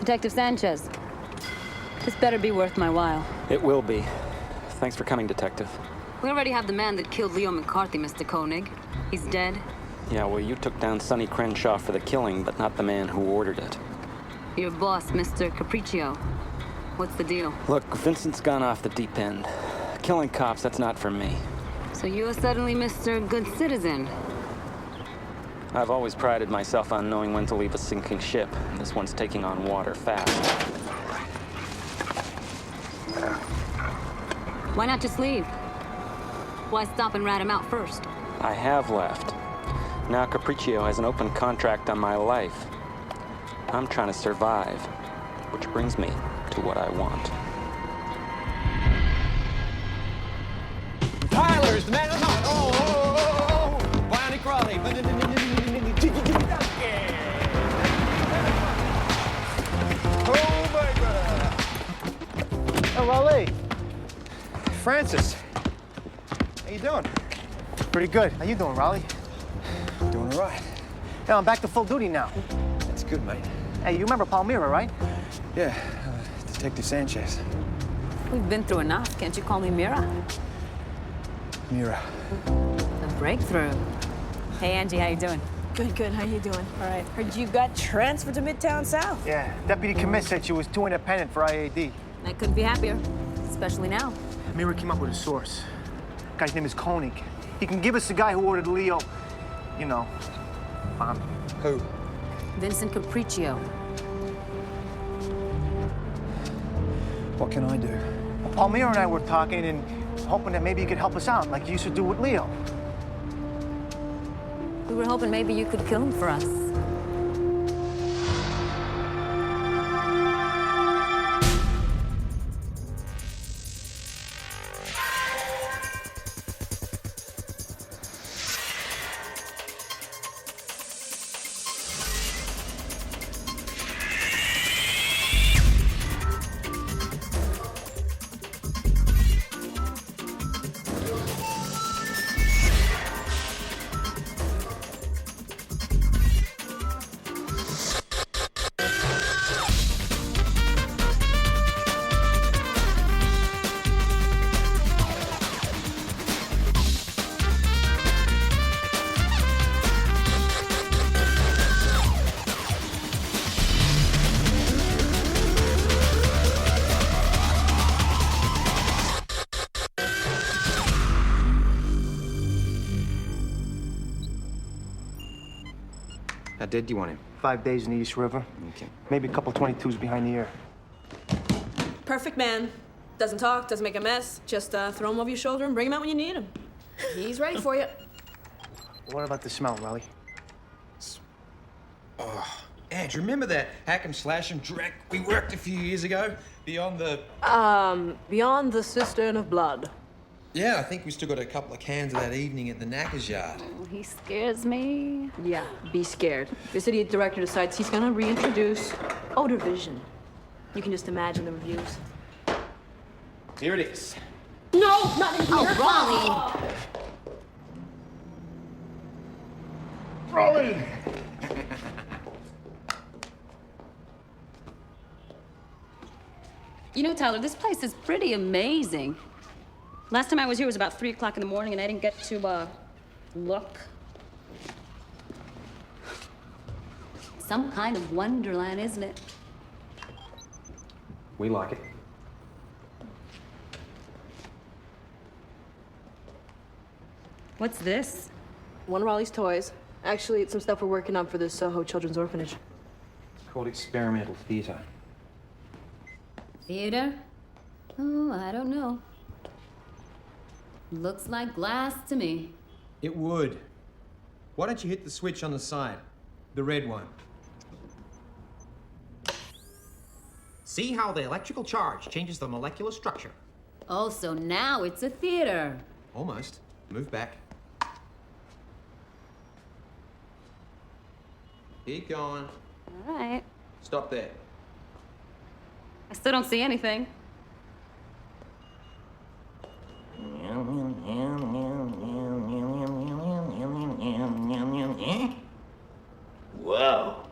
Detective Sanchez. This better be worth my while. It will be. Thanks for coming, Detective. We already have the man that killed Leo McCarthy, Mr. Koenig. He's dead. Yeah, well, you took down Sonny Crenshaw for the killing, but not the man who ordered it. Your boss, Mr. Capriccio. What's the deal? Look, Vincent's gone off the deep end. Killing cops, that's not for me. So you're suddenly Mr. Good Citizen. I've always prided myself on knowing when to leave a sinking ship. This one's taking on water fast. Why not just leave? Why stop and rat him out first? I have left. Now Capriccio has an open contract on my life. I'm trying to survive, which brings me to what I want. Tyler's the man. Oh, Bonnie Crawley. Oh, my God. Oh, Raleigh. Francis. How you doing? Pretty good. How you doing, Raleigh? Doing all right. Yeah, I'm back to full duty now. That's good, mate. Hey, you remember Palmyra, right? Yeah, Detective Sanchez. We've been through enough. Can't you call me Mira? Mira. A breakthrough. Hey, Angie, how you doing? Good, good. How you doing? All right. Heard you got transferred to Midtown South. Yeah. Deputy Commiss said she was too independent for IAD. I couldn't be happier, especially now. Mira came up with a source. Guy's name is Koenig. He can give us the guy who ordered Leo, you know, bomb. Who? Vincent Capriccio. What can I do? Well, Palmyra and I were talking and hoping that maybe you could help us out, like you used to do with Leo. We were hoping maybe you could kill him for us. How dead do you want him? 5 days in the East River. Okay. Maybe a couple 22s behind the ear. Perfect man. Doesn't talk, doesn't make a mess. Just throw him over your shoulder and bring him out when you need him. He's ready for you. What about the smell, Raleigh? Andrew, remember that hack 'em slash 'em direct we worked a few years ago? Beyond the... Beyond the cistern of blood. Yeah, I think we still got a couple of cans of that evening at the Knackers yard. He scares me. Yeah, be scared. The city director decides he's gonna reintroduce odor vision. You can just imagine the reviews. Here it is. No, not in here. Oh, Raleigh! Raleigh! You know, Tyler, this place is pretty amazing. Last time I was here was about 3 o'clock in the morning, and I didn't get to, look. Some kind of wonderland, isn't it? We like it. What's this? One of Raleigh's toys. Actually, it's some stuff we're working on for the Soho Children's Orphanage. It's called experimental theater. Theater? Oh, I don't know. Looks like glass to me. It would. Why don't you hit the switch on the side? The red one. See how the electrical charge changes the molecular structure. Oh, so now it's a theater. Almost. Move back. Keep going. All right. Stop there. I still don't see anything. Whoa.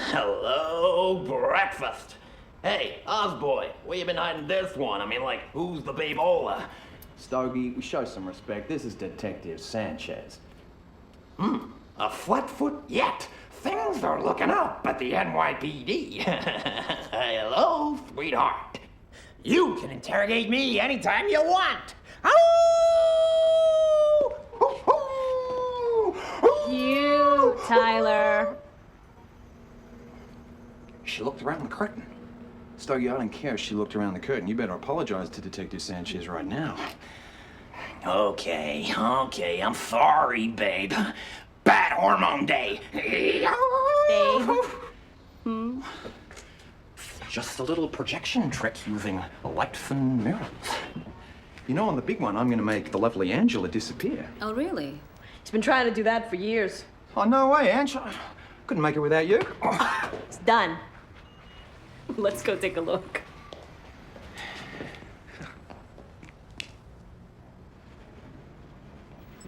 Hello, breakfast. Hey, Ozboy, where you been hiding this one? I mean, like, who's the babe-ola? Stogie, we show some respect. This is Detective Sanchez. A flatfoot yet. Things are looking up at the NYPD. Hello, sweetheart. You can interrogate me anytime you want. You, Tyler. She looked around the curtain. Stogie, I don't care if she looked around the curtain. You better apologize to Detective Sanchez right now. Okay, I'm sorry, babe. Bad hormone day. Babe? Just a little projection trick using lights and mirrors. You know, on the big one, I'm going to make the lovely Angela disappear. Oh, really? He's been trying to do that for years. Oh, no way, Angela. Couldn't make it without you. It's done. Let's go take a look.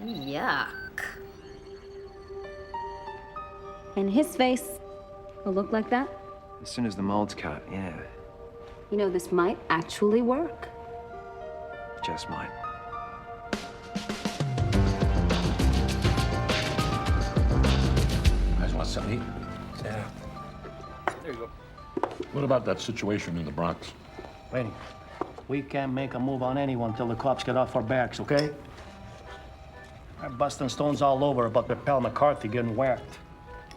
Yuck. And his face will look like that? As soon as the mold's cut, yeah. You know, this might actually work. Just might. Guys want something to eat? Yeah. There you go. What about that situation in the Bronx? Wait, we can't make a move on anyone till the cops get off our backs, okay? They're busting stones all over about their pal McCarthy getting whacked.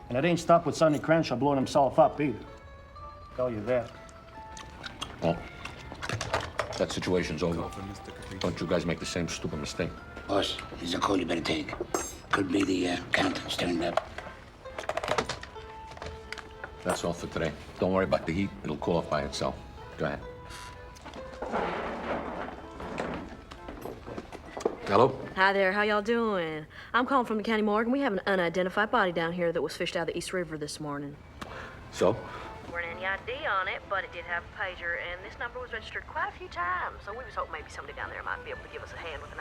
And it ain't stopped with Sonny Crenshaw blowing himself up either. Tell you that. Well, that situation's over. Don't you guys make the same stupid mistake. Boss, there's a call you better take. Could be the accountants turned up. That's all for today. Don't worry about the heat. It'll cool off by itself. Go ahead. Hello? Hi there, how y'all doing? I'm calling from the county morgue, and we have an unidentified body down here that was fished out of the East River this morning. So? There weren't any ID on it, but it did have a pager, and this number was registered quite a few times, so we was hoping maybe somebody down there might be able to give us a hand with an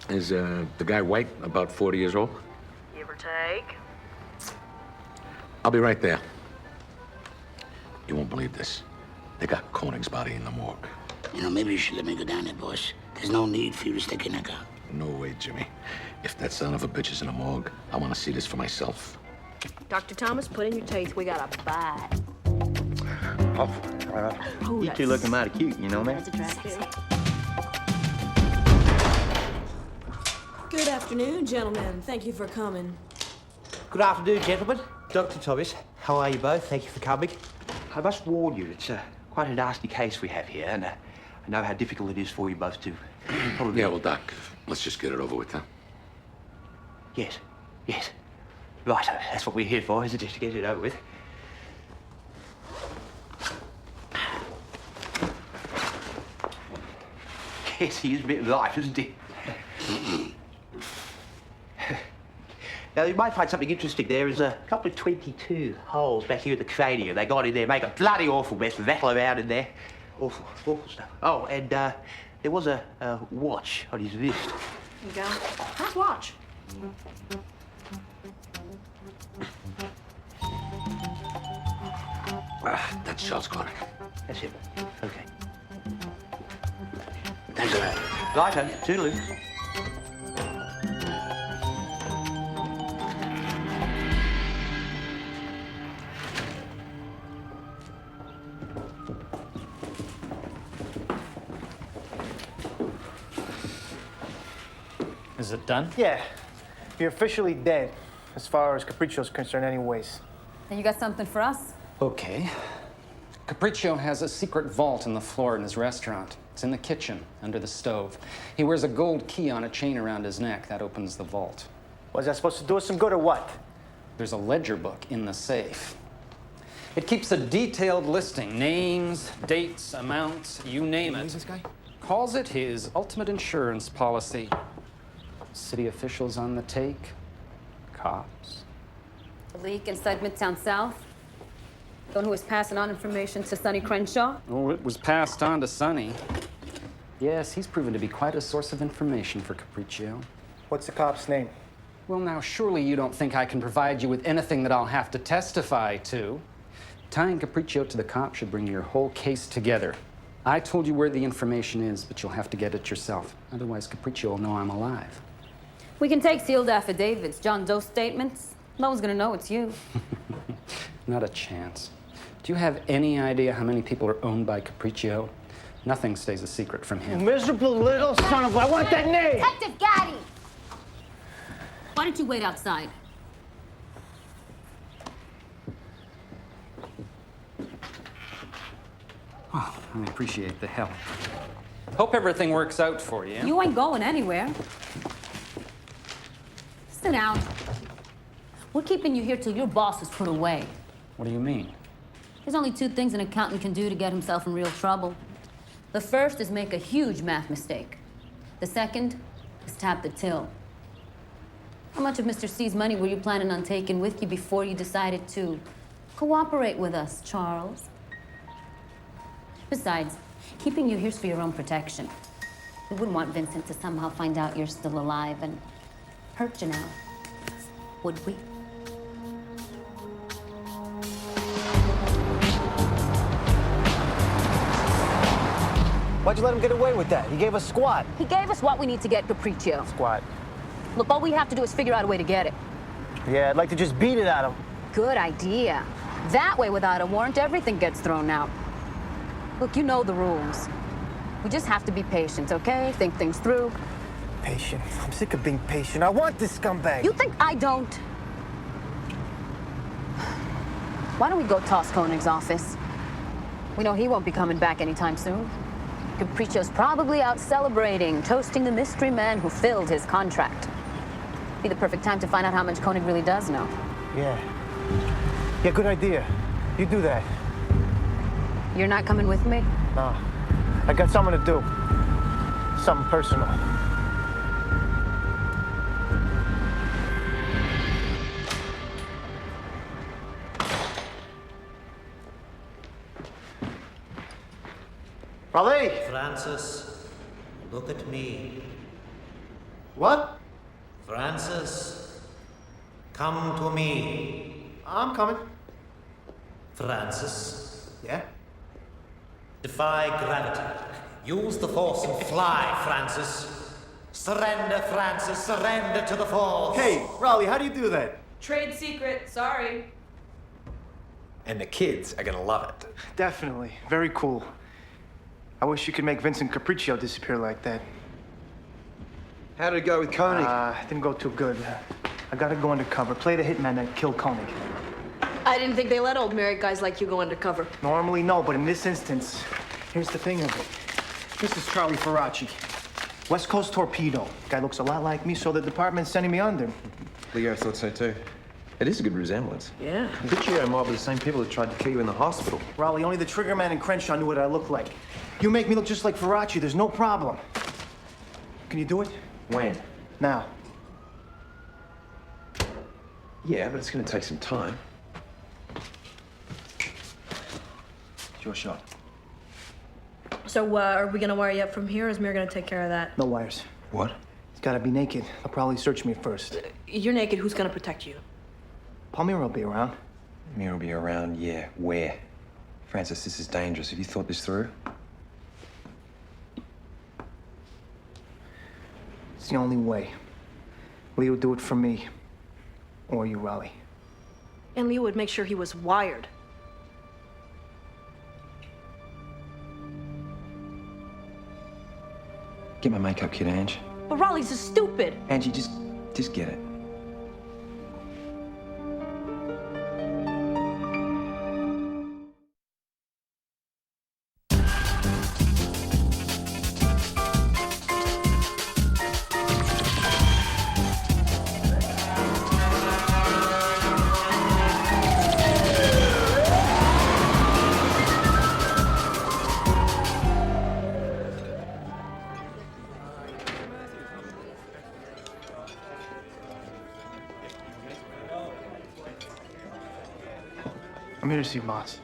ID. Is the guy white, about 40 years old? Give or take. I'll be right there. You won't believe this. They got Koenig's body in the morgue. You know, maybe you should let me go down there, boss. There's no need for you to stick your neck out. No way, Jimmy. If that son of a bitch is in a morgue, I want to see this for myself. Dr. Thomas, put in your teeth. We got a bite. Oh, you two looking mighty cute, you know, man? That's attractive. Good afternoon, gentlemen. Thank you for coming. Good afternoon, gentlemen. Dr. Thomas, how are you both? Thank you for coming. I must warn you, it's quite a nasty case we have here, and I know how difficult it is for you both to probably... Yeah, well, Doc, let's just get it over with, huh? Yes. Right, that's what we're here for, isn't it? To get it over with. Yes, he is a bit of life, isn't he? Now, you might find something interesting. There is a couple of 22 holes back here in the cranium. They got in there, make a bloody awful mess, rattle around in there. Awful stuff. Oh, and there was a watch on his wrist. Here you go. Nice watch. That's Charles Koenig. That's him. Okay. Thanks a lot. Righto, toodaloo. Is it done? Yeah. You're officially dead, as far as Capriccio's concerned anyways. And you got something for us? Okay. Capriccio has a secret vault in the floor in his restaurant. It's in the kitchen, under the stove. He wears a gold key on a chain around his neck. That opens the vault. Was that supposed to do us some good or what? There's a ledger book in the safe. It keeps a detailed listing, names, dates, amounts, you name it. Who's this guy? Calls it his ultimate insurance policy. City officials on the take, cops. The leak inside Midtown South? The one who was passing on information to Sonny Crenshaw? Oh, it was passed on to Sonny. Yes, he's proven to be quite a source of information for Capriccio. What's the cop's name? Well, now, surely you don't think I can provide you with anything that I'll have to testify to. Tying Capriccio to the cop should bring your whole case together. I told you where the information is, but you'll have to get it yourself. Otherwise, Capriccio will know I'm alive. We can take sealed affidavits, John Doe statements. No one's gonna know it's you. Not a chance. Do you have any idea how many people are owned by Capriccio? Nothing stays a secret from him. Miserable little son of... I want that name! Detective Gaddy! Why don't you wait outside? Oh, I appreciate the help. Hope everything works out for you. You ain't going anywhere. Sit down. We're keeping you here till your boss is put away. What do you mean? There's only two things an accountant can do to get himself in real trouble. The first is make a huge math mistake. The second is tap the till. How much of Mr. C's money were you planning on taking with you before you decided to cooperate with us, Charles? Besides, keeping you here's for your own protection. We wouldn't want Vincent to somehow find out you're still alive and hurt you now, would we? Why'd you let him get away with that? He gave us squat. He gave us what we need to get Capriccio. Squat. Look, all we have to do is figure out a way to get it. Yeah, I'd like to just beat it out of him. Good idea. That way, without a warrant, everything gets thrown out. Look, you know the rules. We just have to be patient, okay? Think things through. Patient. I'm sick of being patient. I want this scumbag. You think I don't? Why don't we go toss Koenig's office? We know he won't be coming back anytime soon. Capriccio's probably out celebrating, toasting the mystery man who filled his contract. Be the perfect time to find out how much Koenig really does know. Yeah. Yeah, good idea. You do that. You're not coming with me? No. I got something to do. Something personal. Raleigh! Francis, look at me. What? Francis, come to me. I'm coming. Francis. Yeah? Defy gravity. Use the force and fly, Francis. Surrender, Francis. Surrender to the force. Hey, Raleigh, how do you do that? Trade secret, sorry. And the kids are gonna love it. Definitely. Very cool. I wish you could make Vincent Capriccio disappear like that. How did it go with Koenig? Didn't go too good. I gotta go undercover, play the hitman and kill Koenig. I didn't think they let old married guys like you go undercover. Normally, no, but in this instance, here's the thing of it. This is Charlie Faraci. West Coast torpedo. Guy looks a lot like me, so the department's sending me under. Leo thought so too. It is a good resemblance. Yeah. Capriccio might be the same people that tried to kill you in the hospital. Raleigh, only the trigger man and Crenshaw knew what I looked like. You make me look just like Faraci, there's no problem. Can you do it? When? Now. Yeah, but it's gonna take some time. It's your shot. So, are we gonna wire you up from here, or is Mir gonna take care of that? No wires. What? He's gotta be naked. They'll probably search me first. You're naked, who's gonna protect you? Palmyra will be around. Mir will be around, yeah. Where? Francis, this is dangerous. Have you thought this through? It's the only way. Leo would do it for me. Or you, Raleigh. And Leo would make sure he was wired. Get my makeup kit, Ange. But Raleigh's is stupid. Angie, just get it. I'm here to see Boss.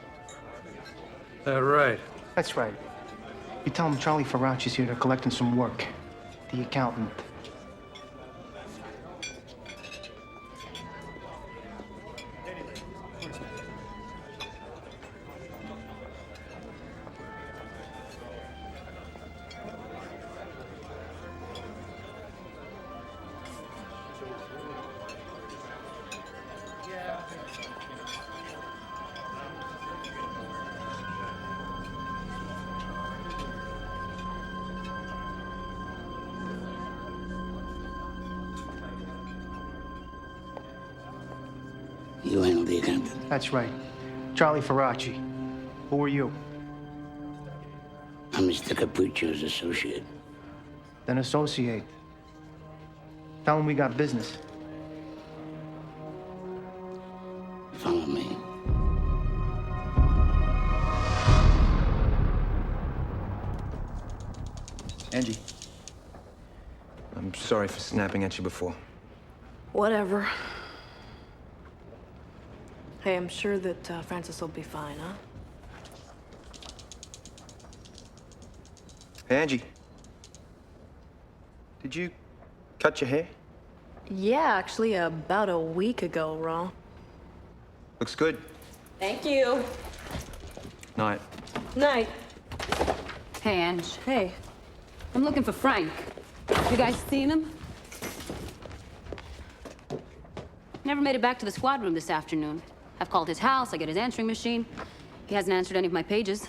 That right? That's right. You tell him Charlie Faraci's here to collecting some work. The accountant. You handle the accountant? That's right. Charlie Faraci. Who are you? I'm Mr. Capriccio's associate. Then associate. Tell him we got business. Follow me. Angie. I'm sorry for snapping at you before. Whatever. Hey, I'm sure that Francis will be fine, huh? Hey, Angie. Did you cut your hair? Yeah, actually, about a week ago, Ron. Looks good. Thank you. Night. Night. Hey, Ange. Hey. I'm looking for Frank. You guys seen him? Never made it back to the squad room this afternoon. I've called his house, I get his answering machine. He hasn't answered any of my pages.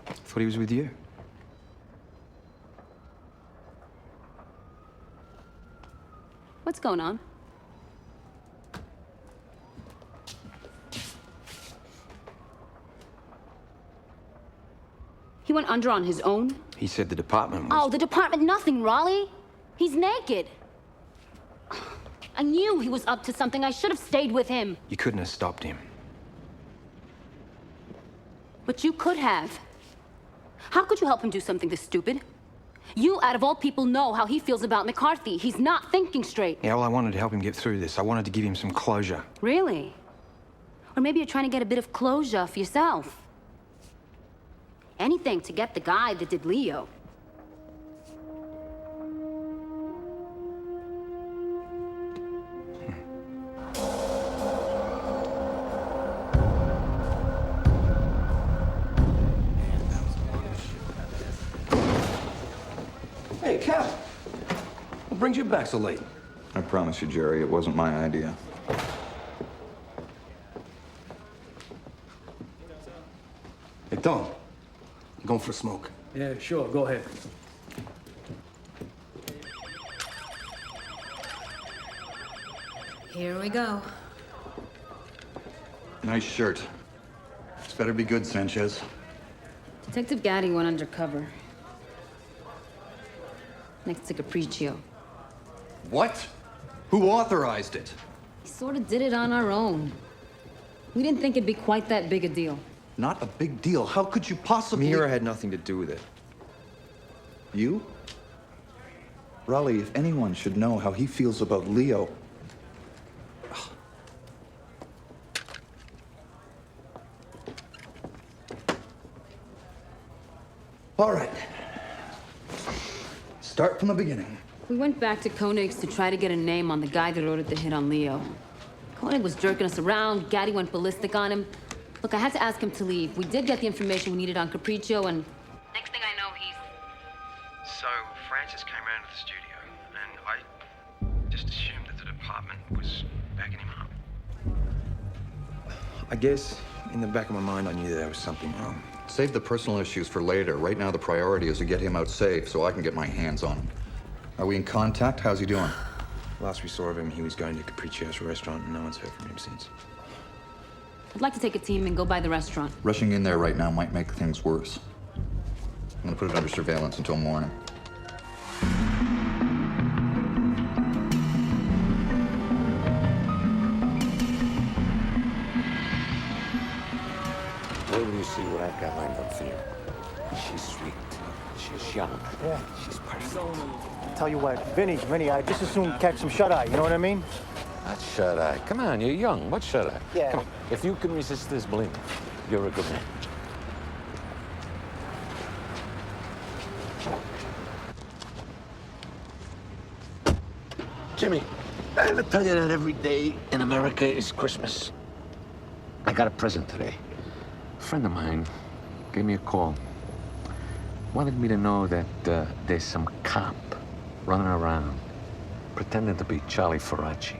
Thought he was with you. What's going on? He went under on his own? He said the department was... Oh, the department, nothing, Raleigh. He's naked. I knew he was up to something. I should have stayed with him. You couldn't have stopped him. But you could have. How could you help him do something this stupid? You, out of all people, know how he feels about McCarthy. He's not thinking straight. Yeah, well, I wanted to help him get through this. I wanted to give him some closure. Really? Or maybe you're trying to get a bit of closure for yourself. Anything to get the guy that did Leo. Hey, Cap. What brings you back so late? I promise you, Jerry, it wasn't my idea. Hey, Tom. You going for a smoke? Yeah, sure. Go ahead. Here we go. Nice shirt. This better be good, Sanchez. Detective Gaddy went undercover. Next to Capriccio. What? Who authorized it? We sort of did it on our own. We didn't think it'd be quite that big a deal. Not a big deal. How could you possibly... Mira had nothing to do with it. You? Raleigh, if anyone should know how he feels about Leo... All right. Start from the beginning. We went back to Koenig's to try to get a name on the guy that ordered the hit on Leo. Koenig was jerking us around. Gaddy went ballistic on him. Look, I had to ask him to leave. We did get the information we needed on Capriccio, and next thing I know, he's... So, Francis came around to the studio, and I just assumed that the department was backing him up. I guess, in the back of my mind, I knew there was something wrong. Save the personal issues for later. Right now, the priority is to get him out safe so I can get my hands on him. Are we in contact? How's he doing? Last we saw of him, he was going to Capriccio's restaurant, and no one's heard from him since. I'd like to take a team and go by the restaurant. Rushing in there right now might make things worse. I'm gonna put it under surveillance until morning. Wait till you see what I've got lined up for you. She's sweet. She's young. Yeah. She's perfect. Tell you what, Vinny, I'd just as soon catch some shut-eye, you know what I mean? Not shut-eye. Come on, you're young. What shut-eye? Yeah. Come on. If you can resist this, believe me, you're a good man. Jimmy, I ever tell you that every day in America is Christmas? I got a present today. A friend of mine gave me a call. Wanted me to know that there's some cop running around pretending to be Charlie Faraci.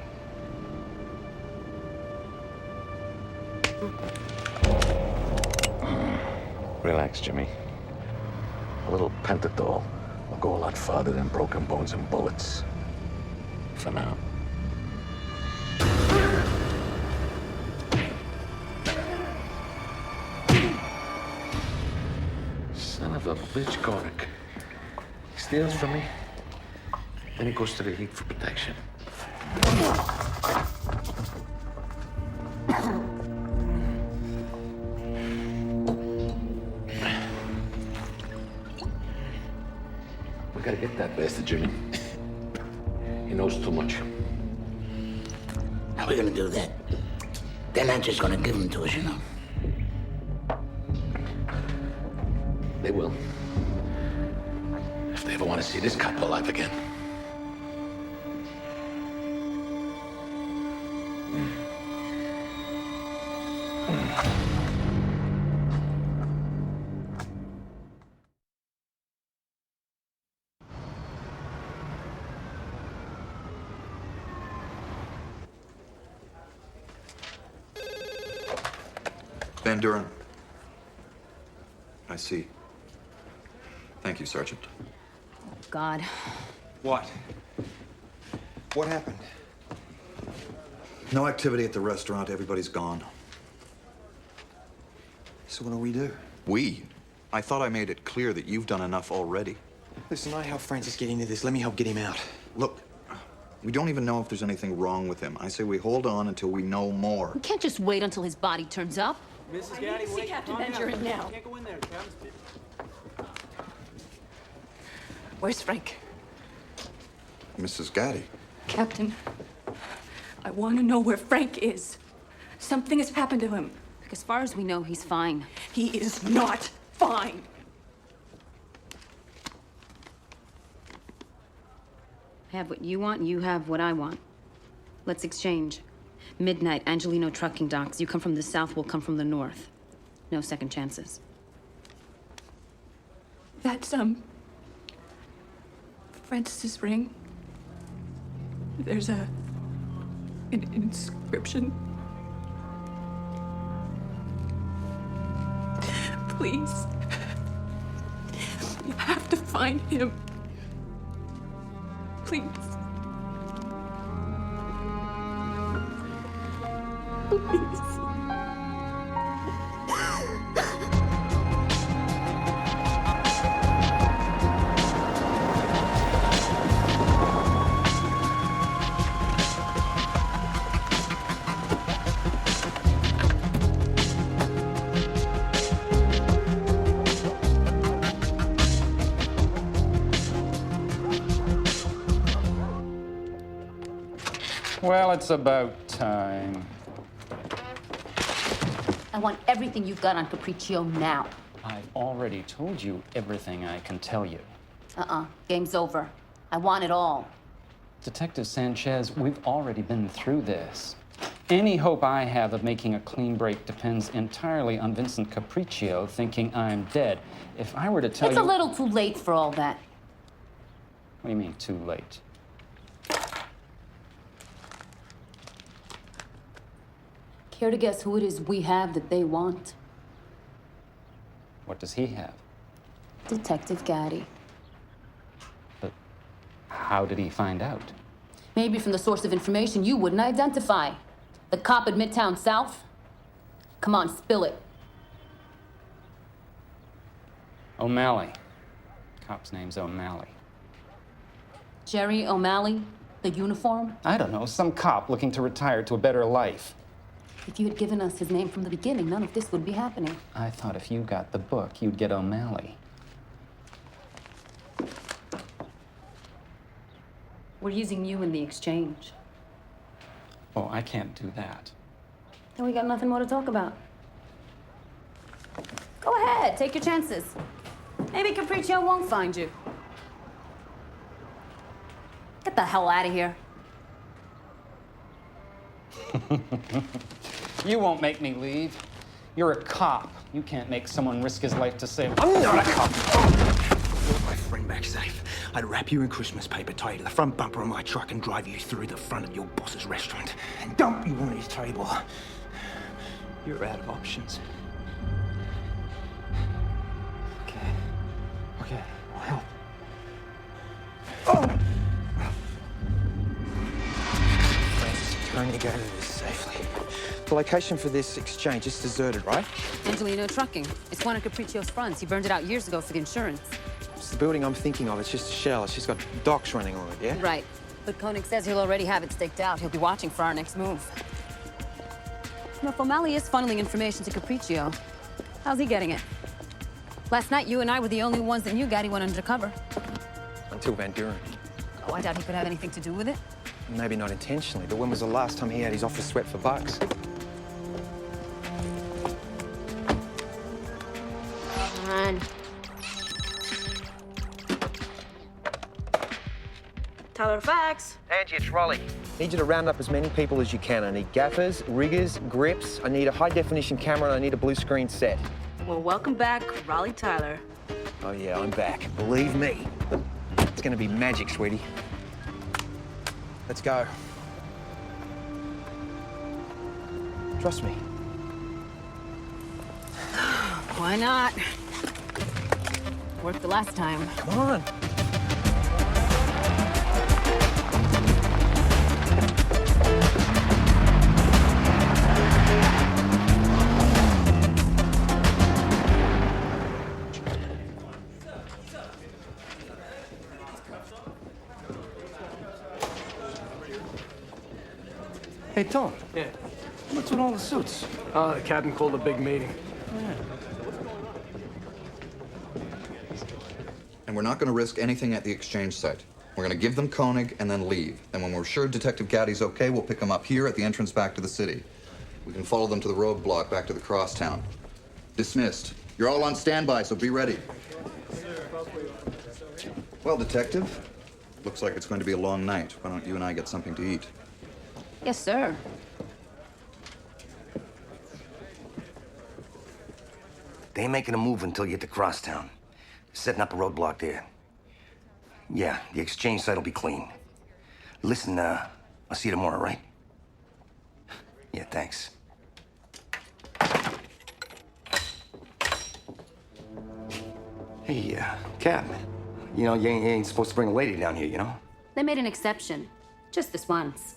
Relax, Jimmy. A little Pentatol will go a lot farther than broken bones and bullets. For now. of a bitch, Koenig. He steals from me, then he goes to the heat for protection. We gotta get that bastard, Jimmy. He knows too much. How are we gonna do that? They're not just gonna give them to us, you know. They will. If they ever want to see this cop alive again. Van Duren. I see. Thank you, Sergeant. God. What? What happened? No activity at the restaurant. Everybody's gone. So what do we do? We? I thought I made it clear that you've done enough already. Listen, I helped Francis get into this. Let me help get him out. Look, we don't even know if there's anything wrong with him. I say we hold on until we know more. We can't just wait until his body turns up. Mrs. Gaddy, I need to see Captain Van Duren now. Can't go in there. Where's Frank? Mrs. Gaddy. Captain, I want to know where Frank is. Something has happened to him. As far as we know, he's fine. He is not fine. I have what you want, you have what I want. Let's exchange. Midnight, Angelino trucking docks. You come from the south, we'll come from the north. No second chances. That's, Francis's ring. There's an inscription. Please. You have to find him. Please. Please. Well, it's about time. I want everything you've got on Capriccio now. I've already told you everything I can tell you. Game's over. I want it all. Detective Sanchez, we've already been through this. Any hope I have of making a clean break depends entirely on Vincent Capriccio thinking I'm dead. If I were to tell It's you... a little too late for all that. What do you mean, too late? Care to guess who it is we have that they want? What does he have? Detective Gaddy. But how did he find out? Maybe from the source of information you wouldn't identify. The cop at Midtown South? Come on, spill it. O'Malley. Cop's name's O'Malley. Jerry O'Malley? The uniform? I don't know, some cop looking to retire to a better life. If you had given us his name from the beginning, none of this would be happening. I thought if you got the book, you'd get O'Malley. We're using you in the exchange. Oh, I can't do that. Then we got nothing more to talk about. Go ahead, take your chances. Maybe Capriccio won't find you. Get the hell out of here. You won't make me leave. You're a cop. You can't make someone risk his life to save... I'm not a cop! Brought my friend back safe. I'd wrap you in Christmas paper, tie you to the front bumper of my truck, and drive you through the front of your boss's restaurant. And dump you on his table. You're out of options. Okay, I'll help. Oh! Francis, turn to go to this safely. the location for this exchange. It's deserted, right? Angelino Trucking. It's one of Capriccio's fronts. He burned it out years ago for the insurance. It's the building I'm thinking of. It's just a shell. It's just got docks running on it, yeah? Right. But Koenig says he'll already have it staked out. He'll be watching for our next move. You know, if O'Malley is funneling information to Capriccio, how's he getting it? Last night, you and I were the only ones that knew Gaddy went undercover. Until Van Buren. Oh, I doubt he could have anything to do with it. Maybe not intentionally, but when was the last time he had his office swept for bucks? Come on. Tyler Fax. Angie, it's Raleigh. Need you to round up as many people as you can. I need gaffers, riggers, grips. I need a high-definition camera, and I need a blue screen set. Well, welcome back, Raleigh Tyler. Oh, yeah, I'm back. Believe me. It's gonna be magic, sweetie. Let's go. Trust me. Why not? Worked the last time. Come on. Hey, Tom. Yeah. What's with all the suits? The captain called a big meeting. And we're not going to risk anything at the exchange site. We're going to give them Koenig and then leave. And when we're sure Detective Gaddy's okay, we'll pick them up here at the entrance back to the city. We can follow them to the roadblock back to the crosstown. Dismissed. You're all on standby, so be ready. Well, Detective, looks like it's going to be a long night. Why don't you and I get something to eat? Yes, sir. They ain't making a move until you get to Crosstown. Setting up a roadblock there. Yeah, the exchange site will be clean. Listen, I'll see you tomorrow, right? Yeah, thanks. Hey, Cap. You know, you ain't supposed to bring a lady down here, you know? They made an exception. Just this once.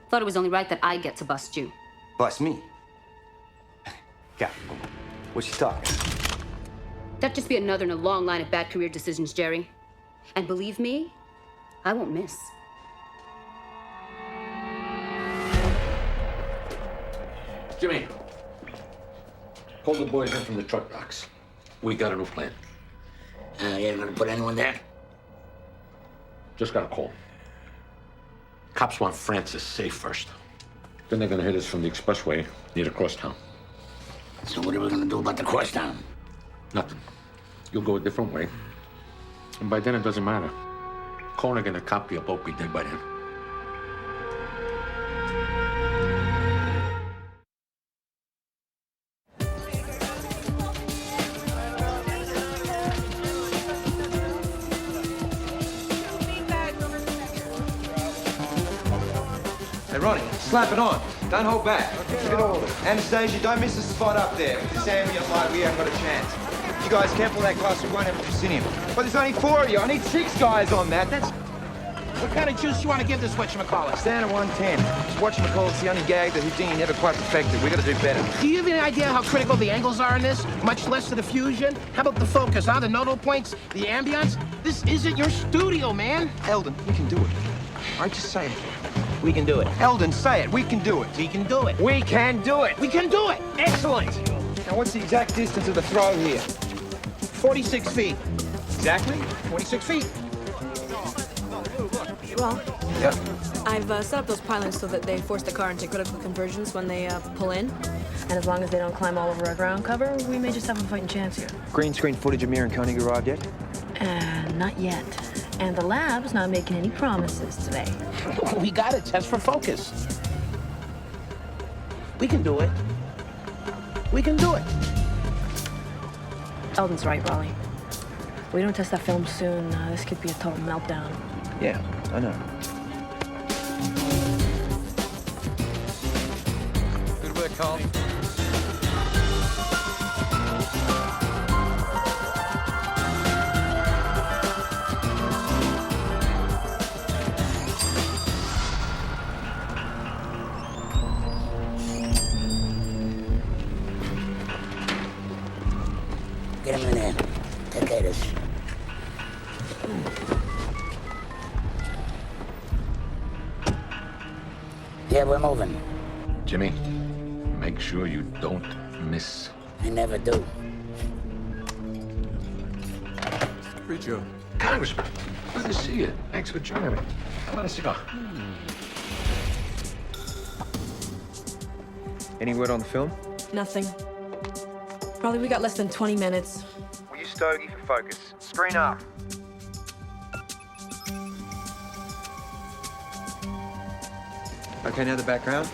Thought it was only right that I get to bust you. Bust me. Cap, what's she talking? That'd just be another in a long line of bad career decisions, Jerry. And believe me, I won't miss. Jimmy, pull the boys in from the truck docks. We got a new plan. You ain't gonna put anyone there? Just got a call. Cops want Francis safe first. Then they're gonna hit us from the expressway near the crosstown. So what are we gonna do about the crosstown? Nothing. You'll go a different way. And by then, it doesn't matter. Koenig and the cop will both be dead by then. Hey, Ronnie, slap it on. Don't hold back. Look at all of it. Anastasia, don't miss the spot up there. With this ambient light, we haven't got a chance. You guys careful that glass, we won't have a proscenium. But there's only 4 of you. I need 6 guys on that. That's... What kind of juice you want to give this whatchamacallit? Stand at 110. This whatchamacallit's the only gag that Houdini never quite perfected. We gotta do better. Do you have any idea how critical the angles are in this? Much less the diffusion? How about the focus, huh? The nodal points, the ambience? This isn't your studio, man. Eldon, we can do it. All right, just say it. We can do it. Eldon, say it. We can do it. We can do it. We can do it. We can do it. Excellent. Now, what's the exact distance of the throw here? 46 feet. Exactly? 26 feet. Well, yeah. I've set up those pylons so that they force the car into critical conversions when they pull in. And as long as they don't climb all over our ground cover, we may just have a fighting chance here. Green screen footage of Mir and Koenig arrived yet? Not yet. And the lab's not making any promises today. We got it. Test for focus. We can do it. We can do it. Eldon's right, Raleigh. If we don't test that film soon, this could be a total meltdown. Yeah, I know. Good work, Carl. Yeah, we're moving. Jimmy, make sure you don't miss. I never do. Joe. Congressman, good to see you. Thanks for joining me. How about a cigar? Any word on the film? Nothing. Probably we got less than 20 minutes. Will you stogie for focus? Screen up. Okay, now the background.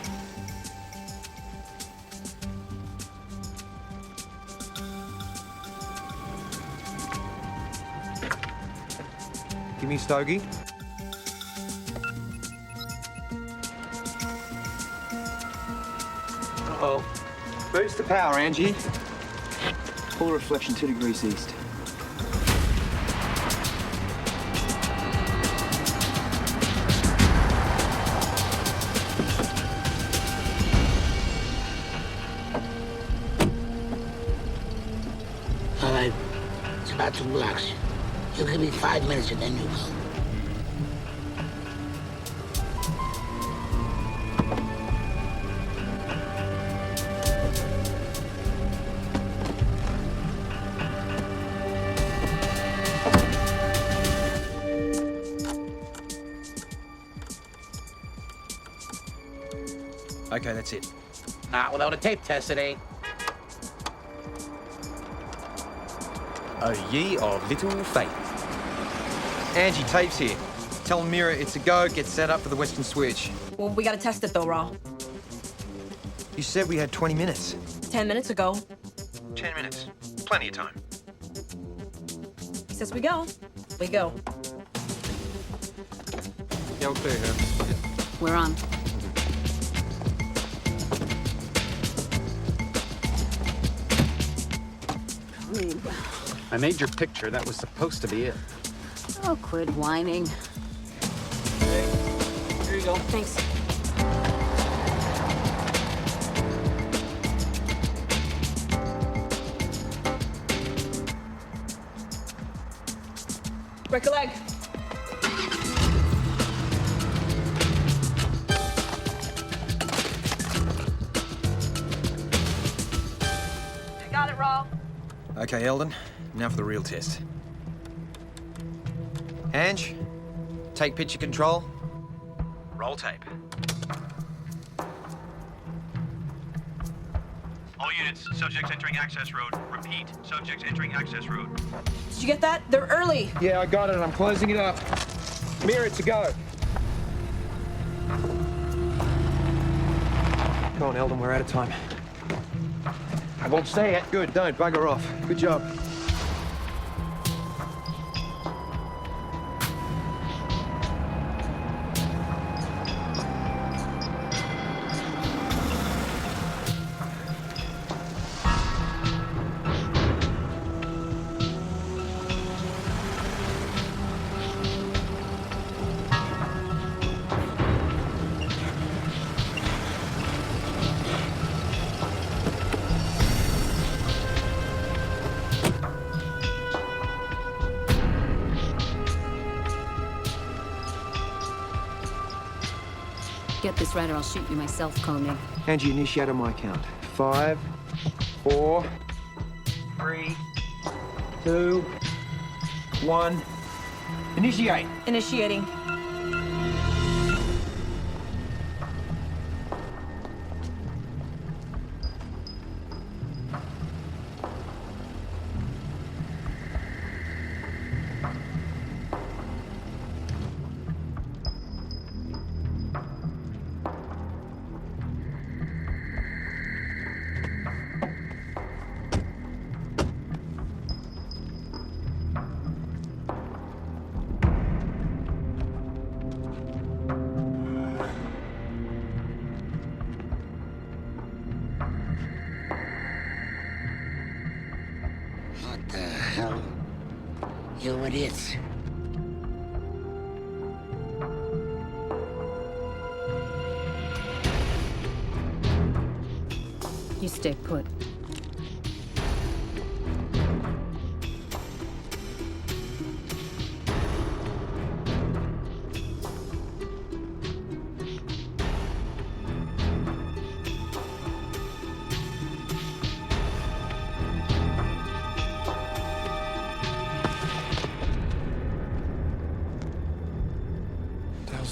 Give me stogie. Uh-oh. Boost the power, Angie. Pull reflection 2 degrees east. All right. It's about 2 blocks. You give me 5 minutes and then you go. Okay, that's it. Not without a tape test, it ain't. O ye of little faith. Angie, tape's here. Tell Mira it's a go, get set up for the western switch. Well, we gotta test it though, Raw. You said we had 20 minutes. 10 minutes ago. 10 minutes. Plenty of time. He says we go. We go. Yeah, we'll clear her. We're on. I made your picture. That was supposed to be it. Oh, quit whining. Here you go. Thanks. Break a leg. You got it, Raw. Okay, Eldon. Now for the real test. Ange, take picture control. Roll tape. All units, subjects entering access road. Repeat, subjects entering access road. Did you get that? They're early. Yeah, I got it, and I'm closing it up. Mira, it's a go. Come on, Eldon, we're out of time. I won't say it. Good, don't. Bugger off. Good job. Get this right or I'll shoot you myself, Koenig. Angie, initiate on my count. 5, 4, 3, 2, 1. Initiate. Initiating. What the hell? You idiots. You stay put.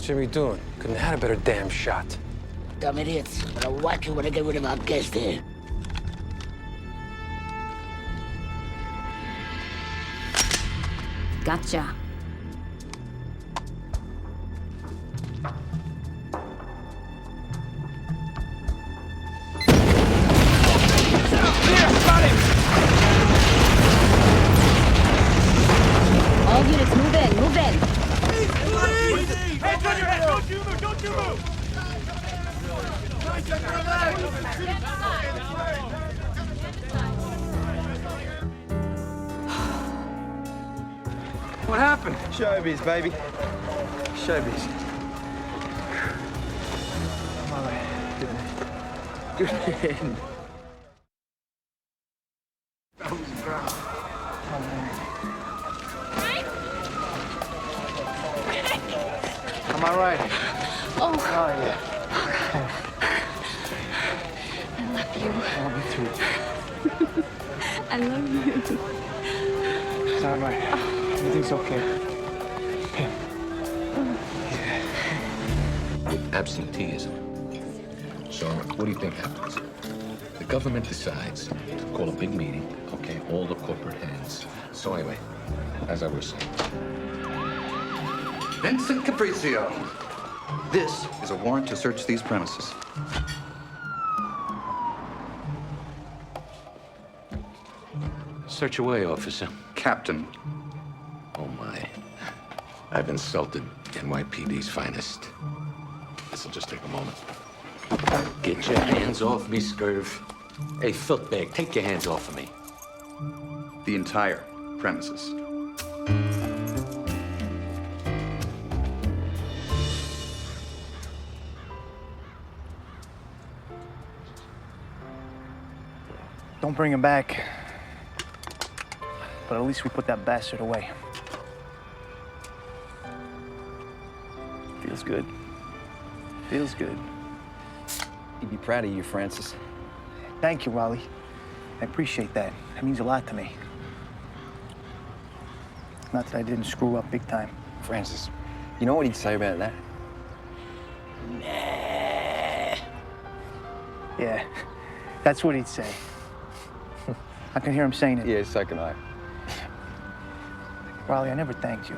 Jimmy doing? Couldn't have had a better damn shot. Dumb idiots. But I'll whack you when I get rid of our guest here. Gotcha. All units, move in, move in. Hands on your head! Don't you move! Don't you move! What happened? Showbiz, baby. Showbiz. I'm all right. Good man. Am I right? Oh. Yeah. I love you. I love you too. I love you. It's all right. Everything's okay. Absenteeism. So, what do you think happens? The government decides to call a big meeting, okay, all the corporate heads. So anyway, as I was saying. Vincent Capriccio. This is a warrant to search these premises. Search away, officer. Captain. Oh, my. I've insulted NYPD's finest. This'll just take a moment. Get your hands off me, Scurv. Hey, Filtbag, take your hands off of me. The entire premises. Don't bring him back. But at least we put that bastard away. Feels good. Feels good. He'd be proud of you, Francis. Thank you, Raleigh. I appreciate that. That means a lot to me. Not that I didn't screw up big time. Francis, you know what he'd say about that? Yeah, that's what he'd say. I can hear him saying it. Yeah, so can I. Raleigh, I never thanked you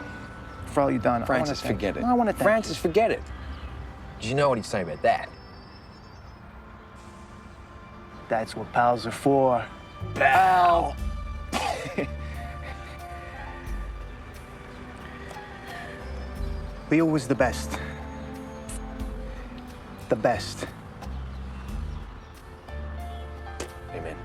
for all you've done. Francis, forget it. No, I want to thank Francis, you. forget it. Do you know what he'd say about that? That's what pals are for. Pal! Leo was the best. The best. Amen.